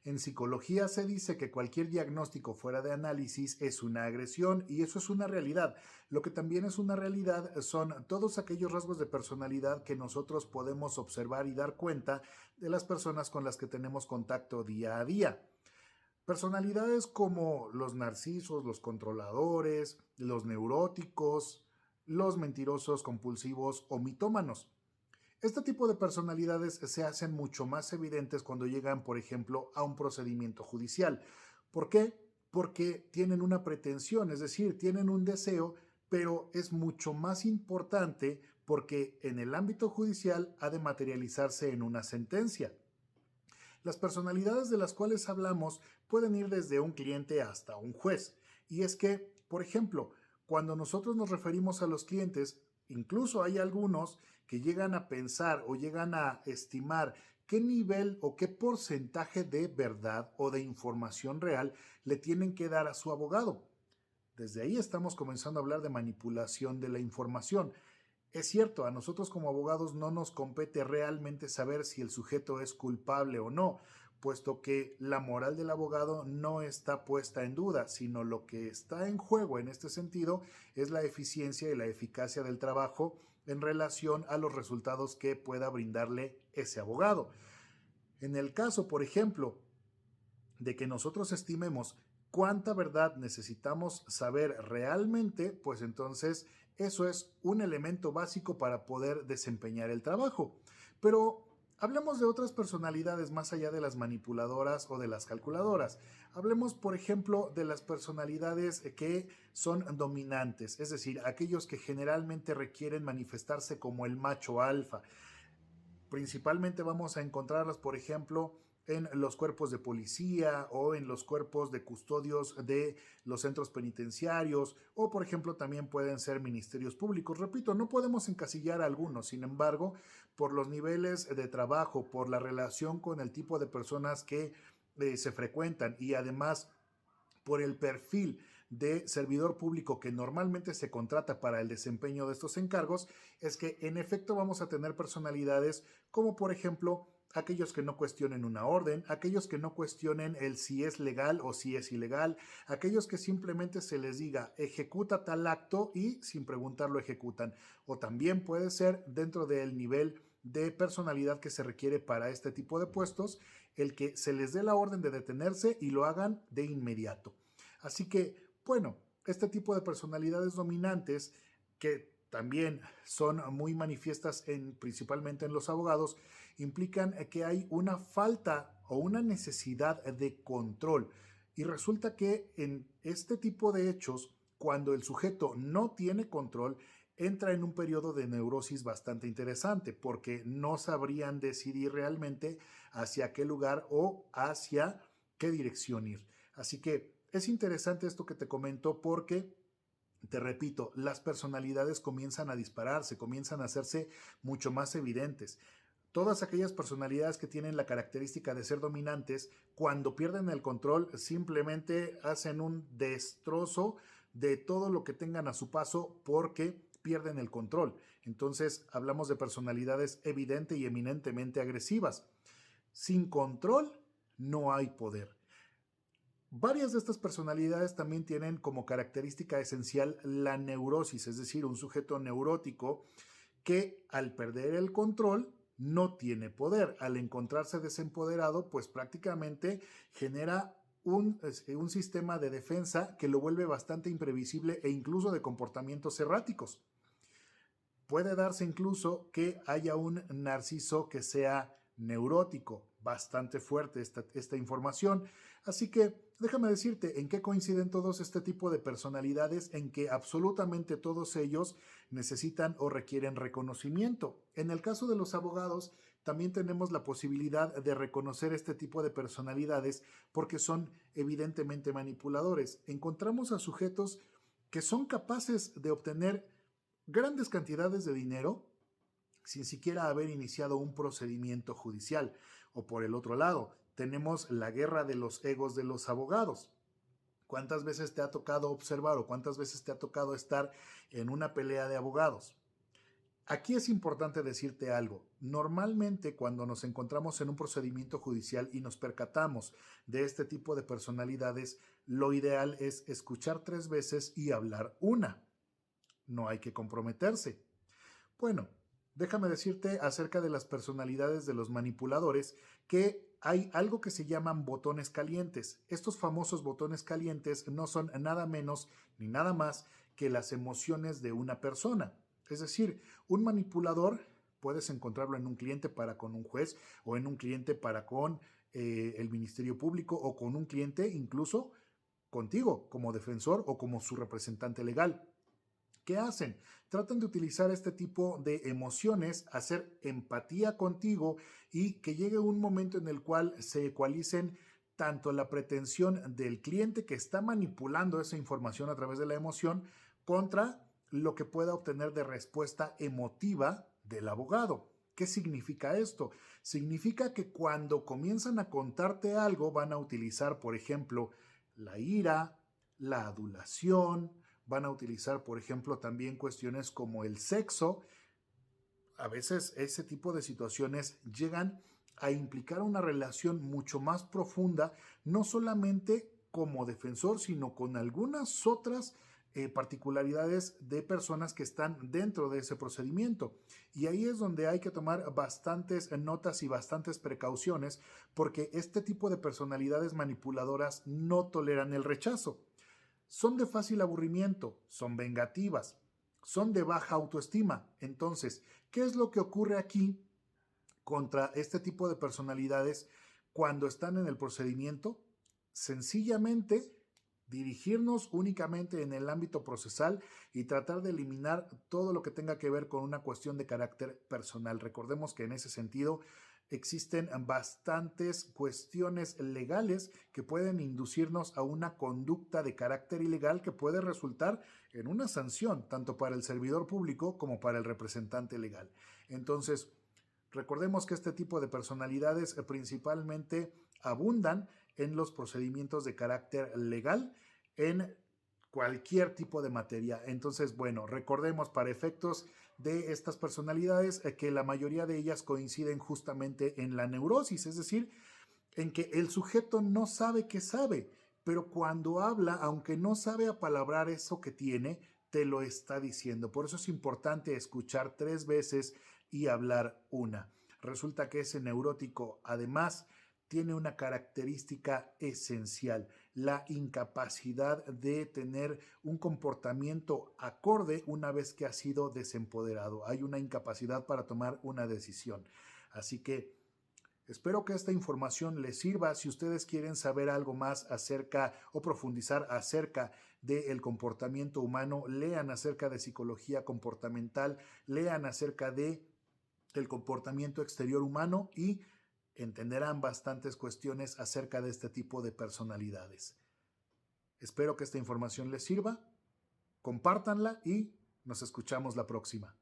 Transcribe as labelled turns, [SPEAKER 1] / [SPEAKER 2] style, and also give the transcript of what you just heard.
[SPEAKER 1] En psicología se dice que cualquier diagnóstico fuera de análisis es una agresión y eso es una realidad. Lo que también es una realidad son todos aquellos rasgos de personalidad que nosotros podemos observar y dar cuenta de las personas con las que tenemos contacto día a día. Personalidades como los narcisos, los controladores, los neuróticos, los mentirosos compulsivos o mitómanos. Este tipo de personalidades se hacen mucho más evidentes cuando llegan, por ejemplo, a un procedimiento judicial. ¿Por qué? Porque tienen una pretensión, es decir, tienen un deseo, pero es mucho más importante porque en el ámbito judicial ha de materializarse en una sentencia. Las personalidades de las cuales hablamos pueden ir desde un cliente hasta un juez. Y es que, por ejemplo, cuando nosotros nos referimos a los clientes, incluso hay algunos que llegan a pensar o llegan a estimar qué nivel o qué porcentaje de verdad o de información real le tienen que dar a su abogado. Desde ahí estamos comenzando a hablar de manipulación de la información. Es cierto, a nosotros como abogados no nos compete realmente saber si el sujeto es culpable o no, puesto que la moral del abogado no está puesta en duda, sino lo que está en juego en este sentido es la eficiencia y la eficacia del trabajo en relación a los resultados que pueda brindarle ese abogado. En el caso, por ejemplo, de que nosotros estimemos cuánta verdad necesitamos saber realmente, pues entonces eso es un elemento básico para poder desempeñar el trabajo. Pero hablemos de otras personalidades más allá de las manipuladoras o de las calculadoras. Hablemos, por ejemplo, de las personalidades que son dominantes, es decir, aquellos que generalmente requieren manifestarse como el macho alfa. Principalmente vamos a encontrarlas, por ejemplo, en los cuerpos de policía o en los cuerpos de custodios de los centros penitenciarios o, por ejemplo, también pueden ser ministerios públicos. Repito, no podemos encasillar a algunos, sin embargo, por los niveles de trabajo, por la relación con el tipo de personas que se frecuentan y además por el perfil de servidor público que normalmente se contrata para el desempeño de estos encargos, es que en efecto vamos a tener personalidades como por ejemplo aquellos que no cuestionen una orden, aquellos que no cuestionen el si es legal o si es ilegal, aquellos que simplemente se les diga ejecuta tal acto y sin preguntar lo ejecutan. O también puede ser dentro del nivel de personalidad que se requiere para este tipo de puestos, el que se les dé la orden de detenerse y lo hagan de inmediato. Así que, bueno, este tipo de personalidades dominantes que también son muy manifiestas principalmente en los abogados, implican que hay una falta o una necesidad de control. Y resulta que en este tipo de hechos, cuando el sujeto no tiene control, entra en un periodo de neurosis bastante interesante porque no sabrían decidir realmente hacia qué lugar o hacia qué dirección ir. Así que es interesante esto que te comento porque te repito, las personalidades comienzan a dispararse, comienzan a hacerse mucho más evidentes. Todas aquellas personalidades que tienen la característica de ser dominantes, cuando pierden el control, simplemente hacen un destrozo de todo lo que tengan a su paso porque pierden el control. Entonces, hablamos de personalidades evidente y eminentemente agresivas. Sin control, no hay poder. Varias de estas personalidades también tienen como característica esencial la neurosis, es decir, un sujeto neurótico que al perder el control no tiene poder. Al encontrarse desempoderado, pues prácticamente genera un sistema de defensa que lo vuelve bastante imprevisible e incluso de comportamientos erráticos. Puede darse incluso que haya un narciso que sea neurótico, bastante fuerte esta información. Así que déjame decirte en qué coinciden todos este tipo de personalidades, en que absolutamente todos ellos necesitan o requieren reconocimiento. En el caso de los abogados, también tenemos la posibilidad de reconocer este tipo de personalidades porque son evidentemente manipuladores. Encontramos a sujetos que son capaces de obtener grandes cantidades de dinero sin siquiera haber iniciado un procedimiento judicial. O por el otro lado, tenemos la guerra de los egos de los abogados. ¿Cuántas veces te ha tocado observar o cuántas veces te ha tocado estar en una pelea de abogados? Aquí es importante decirte algo. Normalmente cuando nos encontramos en un procedimiento judicial y nos percatamos de este tipo de personalidades, lo ideal es escuchar 3 veces y hablar una. No hay que comprometerse. Bueno, déjame decirte acerca de las personalidades de los manipuladores que hay algo que se llaman botones calientes. Estos famosos botones calientes no son nada menos ni nada más que las emociones de una persona. Es decir, un manipulador puedes encontrarlo en un cliente para con un juez o en un cliente para con el Ministerio Público o con un cliente incluso contigo como defensor o como su representante legal. ¿Qué hacen? Tratan de utilizar este tipo de emociones, hacer empatía contigo y que llegue un momento en el cual se ecualicen tanto la pretensión del cliente que está manipulando esa información a través de la emoción contra lo que pueda obtener de respuesta emotiva del abogado. ¿Qué significa esto? Significa que cuando comienzan a contarte algo van a utilizar, por ejemplo, la ira, la adulación, van a utilizar, por ejemplo, también cuestiones como el sexo. A veces ese tipo de situaciones llegan a implicar una relación mucho más profunda, no solamente como defensor, sino con algunas otras particularidades de personas que están dentro de ese procedimiento. Y ahí es donde hay que tomar bastantes notas y bastantes precauciones, porque este tipo de personalidades manipuladoras no toleran el rechazo. Son de fácil aburrimiento, son vengativas, son de baja autoestima. Entonces, ¿qué es lo que ocurre aquí contra este tipo de personalidades cuando están en el procedimiento? Sencillamente dirigirnos únicamente en el ámbito procesal y tratar de eliminar todo lo que tenga que ver con una cuestión de carácter personal. Recordemos que en ese sentido existen bastantes cuestiones legales que pueden inducirnos a una conducta de carácter ilegal que puede resultar en una sanción tanto para el servidor público como para el representante legal. Entonces, recordemos que este tipo de personalidades principalmente abundan en los procedimientos de carácter legal en cualquier tipo de materia. Entonces, bueno, recordemos para efectos de estas personalidades que la mayoría de ellas coinciden justamente en la neurosis, es decir, en que el sujeto no sabe que sabe, pero cuando habla, aunque no sabe apalabrar eso que tiene, te lo está diciendo. Por eso es importante escuchar 3 veces y hablar una. Resulta que ese neurótico, además, tiene una característica esencial, la incapacidad de tener un comportamiento acorde una vez que ha sido desempoderado. Hay una incapacidad para tomar una decisión. Así que espero que esta información les sirva. Si ustedes quieren saber algo más acerca o profundizar acerca del comportamiento humano, lean acerca de psicología comportamental, lean acerca de el comportamiento exterior humano y entenderán bastantes cuestiones acerca de este tipo de personalidades. Espero que esta información les sirva, compártanla y nos escuchamos la próxima.